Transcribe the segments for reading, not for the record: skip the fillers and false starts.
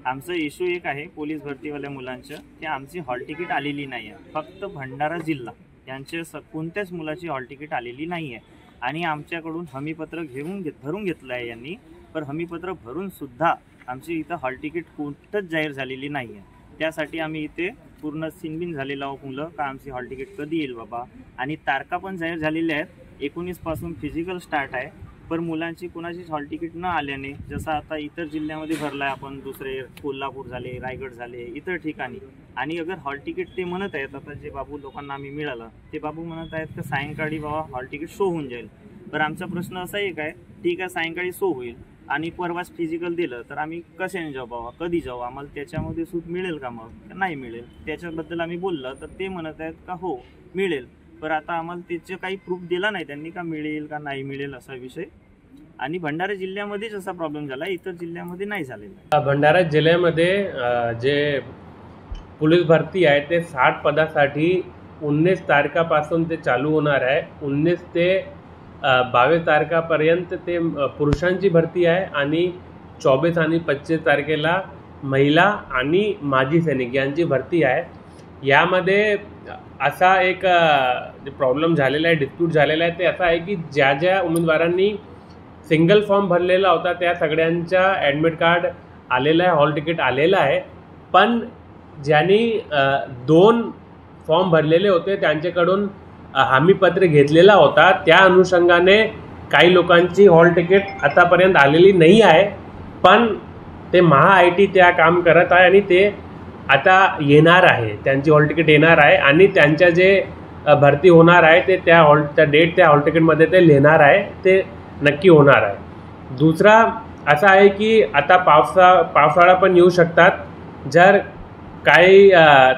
आमचं इश्यू एक आहे पोलीस भरतीवाल्या मुलांचं की आमची हॉल तिकीट आलेली नाही आहे। फक्त भंडारा जिल्हा यांचे कोणत्याच मुलाची हॉल तिकीट आलेली नाही आहे आणि आमच्याकडून हमीपत्र भरून घेतलं आहे यांनी, पण हमीपत्र भरून सुद्धा आमची इथं हॉल तिकीट कोणतंच जाहीर झालेली नाही आहे। त्यासाठी आम्ही इथे पूर्ण सिनबिन झालेलो आहोत मुलं का आमची हॉल तिकीट कधी येईल बाबा। आणि तारखा पण जाहीर झालेल्या आहेत, 19 पासून फिजिकल स्टार्ट आहे, पण मुलांची कुणाचीच हॉल तिकीट न आल्याने जसं आता इतर जिल्ह्यामध्ये भरलाय आपण, दुसरे कोल्हापूर झाले, रायगड झाले, इतर ठिकाणी। आणि अगर हॉल तिकीट ते म्हणत आहेत, आता जे बाबू लोकांना आम्ही मिळालं ते बाबू म्हणत आहेत की सायंकाळी बाबा हॉल तिकीट शो होऊन जाईल। तर आमचा प्रश्न असा एक आहे, ठीक आहे सायंकाळी शो होईल आणि परवाच फिजिकल दिलं तर आम्ही कशाने जाऊ बाबा, कधी जाऊ, आम्हाला त्याच्यामध्ये सूट मिळेल का, मग नाही मिळेल। त्याच्याबद्दल आम्ही बोललं तर ते म्हणत आहेत का हो मिळेल, पण आता आम्हाला त्याचे काही प्रूफ दिला नाही त्यांनी का मिळेल का नाही मिळेल असा विषय। आणि भंडारा जिल्ह्यामध्येच असा प्रॉब्लेम झाला, इतर जिल्ह्यामध्ये नाही झालेला। भंडारा जिल्ह्यामध्ये जे पोलीस भरती आहे ते 60 पदासाठी 19 तारखापासून ते चालू होणार आहे। 19 ते 22 तारखापर्यंत ते पुरुषांची भरती आहे आणि 24 आणि 25 तारखेला महिला आणि माजी सैनिक यांची भरती आहे। यामध्ये असा एक प्रॉब्लेम झालेला आहे, डिस्प्यूट झालेला आहे, ते असा आहे की ज्या ज्या उमेदवारांनी सिंगल फॉर्म भरलेला होता त्या सगळ्यांचा ॲडमिट कार्ड आलेला आहे, हॉल तिकीट आलेलं आहे, पण ज्यांनी 2 फॉर्म भरलेले होते त्यांच्याकडून हमीपत्र घेतलेला होता, त्या अनुषंगाने काही लोकांची हॉल तिकीट आतापर्यंत आलेली नाही आहे, पण ते महाआयटी त्या काम करत आहे आणि ते आता येणार आहे, त्यांची हॉल तिकीट येणार आहे आणि त्यांच्या जे भरती होणार आहे ते त्या डेट त्या हॉल तिकीटमध्ये ते लिहिणार आहे, ते नक्की होणार आहे। दुसरा असा आहे की आता पावसाळा पण येऊ शकतात, जर काही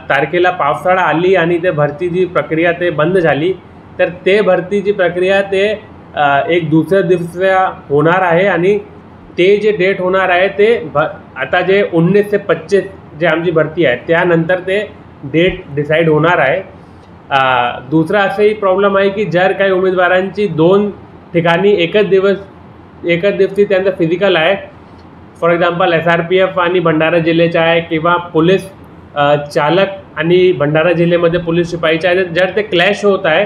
तारखेला पावसाळा आली आणि ते भरतीची प्रक्रिया ते बंद झाली तर ते भरतीची प्रक्रिया ते एक दुसऱ्या दिवशी होणार आहे आणि ते जे डेट होणार आहे ते आता जे 19 ते 25 जे आमची भरती आहे त्यानंतर ते डेट डिसाईड होणार आहे। दुसरा असंही प्रॉब्लेम आहे की जर काही उमेदवारांची 2 ठिकाणी एकच दिवशी त्यांचं फिजिकल आहे, फॉर एक्झाम्पल SRPF आणि भंडारा जिल्ह्याचे आहे किंवा पोलीस चालक आणि भंडारा जिल्ह्यामध्ये पोलीस शिपाईचे आहे, जर ते क्लॅश होत आहे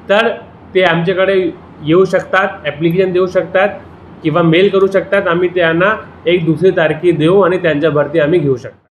तर ते आमच्याकडे येऊ शकतात, ॲप्लिकेशन देऊ शकतात किंवा मेल करू शकतात, आम्ही त्यांना एक दुसरी तारखे देऊ आणि त्यांच्या भरती आम्ही घेऊ शकतो।